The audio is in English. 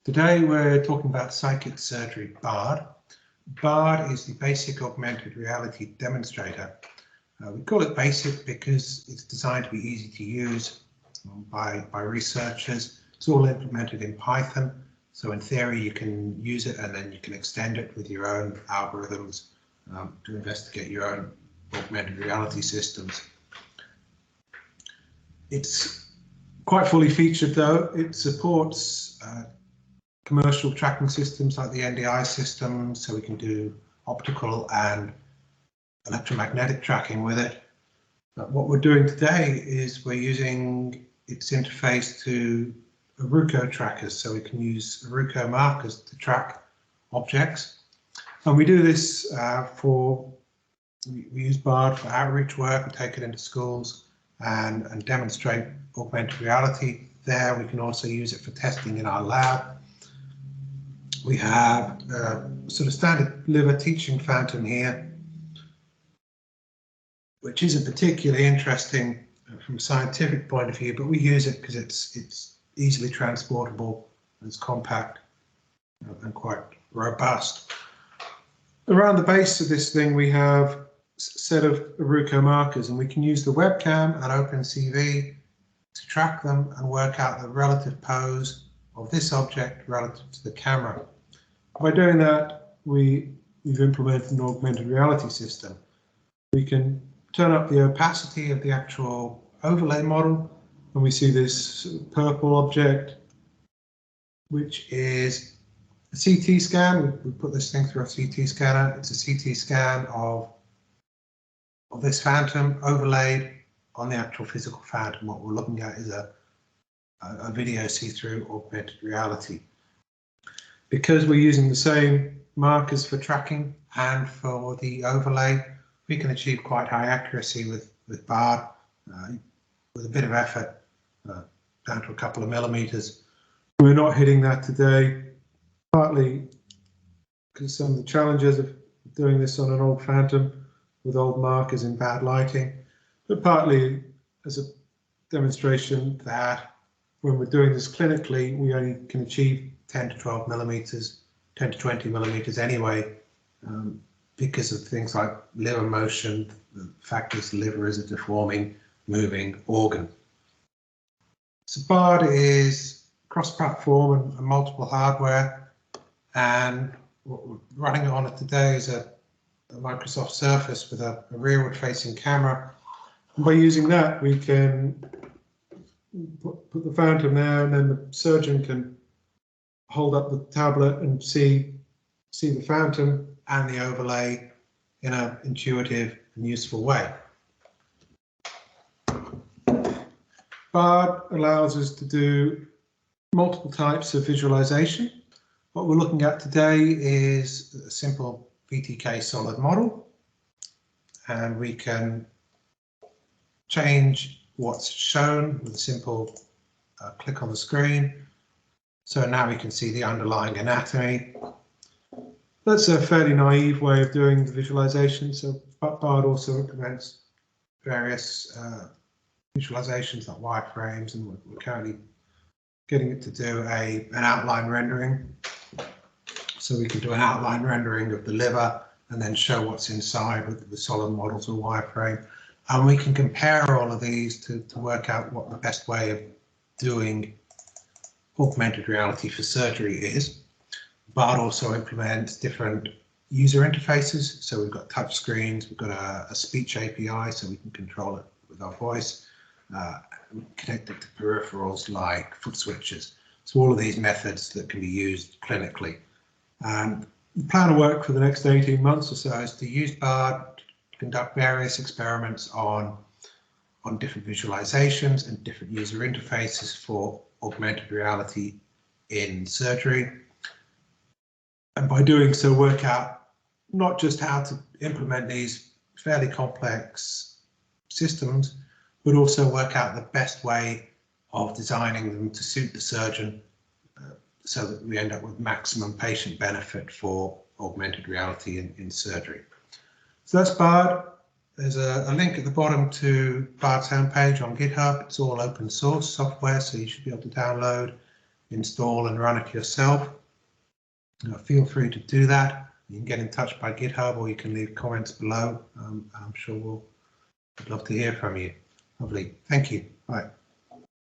Today we're talking about SciKit-SurgeryBARD. BARD is the basic augmented reality demonstrator. We call it basic because it's designed to be easy to use by researchers. It's all implemented in Python, so in theory you can use it and then you can extend it with your own algorithms to investigate your own augmented reality systems. It's quite fully featured though. It supports commercial tracking systems like the NDI system, so we can do optical and electromagnetic tracking with it. But what we're doing today is we're using its interface to Aruco trackers, so we can use Aruco markers to track objects. And we do this we use BARD for outreach work. We take it into schools and demonstrate augmented reality there. We can also use it for testing in our lab. We have a sort of standard liver teaching phantom here, which isn't particularly interesting from a scientific point of view, but we use it because it's easily transportable, it's compact and quite robust. Around the base of this thing we have a set of Aruco markers, and we can use the webcam and OpenCV to track them and work out the relative pose of this object relative to the camera. By doing that, we've implemented an augmented reality system. We can turn up the opacity of the actual overlay model, and we see this purple object, which is a CT scan. We put this thing through a CT scanner. It's a CT scan of this phantom overlaid on the actual physical phantom. What we're looking at is a video see-through augmented reality. Because we're using the same markers for tracking and for the overlay, we can achieve quite high accuracy with BARD with a bit of effort, down to a couple of millimeters. We're not hitting that today, partly because some of the challenges of doing this on an old phantom with old markers in bad lighting, but partly as a demonstration that when we're doing this clinically, we only can achieve 10 to 12 millimeters, 10 to 20 millimeters anyway, because of things like liver motion, the fact that the liver is a deforming, moving organ. So BARD is cross-platform and multiple hardware, and what we're running on it today is a Microsoft Surface with a rearward-facing camera. And by using that, we can put the phantom there, and then the surgeon can hold up the tablet and see the phantom and the overlay in an intuitive and useful way. BARD allows us to do multiple types of visualization. What we're looking at today is a simple BTK solid model, and we can change what's shown with a simple click on the screen. So now we can see the underlying anatomy. That's a fairly naive way of doing the visualization. So BARD also implements various visualizations like wireframes, and we're currently getting it to do an outline rendering. So we can do an outline rendering of the liver and then show what's inside with the solid models or wireframe. And we can compare all of these to work out what the best way of doing augmented reality for surgery is. BARD also implements different user interfaces. So we've got touch screens, we've got a speech API, so we can control it with our voice, connect it to peripherals like foot switches. So all of these methods that can be used clinically. And the plan of work for the next 18 months or so is to use BARD to conduct various experiments on different visualizations and different user interfaces for augmented reality in surgery. And by doing so, work out not just how to implement these fairly complex systems, but also work out the best way of designing them to suit the surgeon so that we end up with maximum patient benefit for augmented reality in surgery. So that's BARD. There's a link at the bottom to BARD's homepage on GitHub. It's all open source software, so you should be able to download install and run it yourself, feel free to do that. You can get in touch by GitHub, or you can leave comments below. I'm sure we'd love to hear from you. Lovely. Thank you. Bye.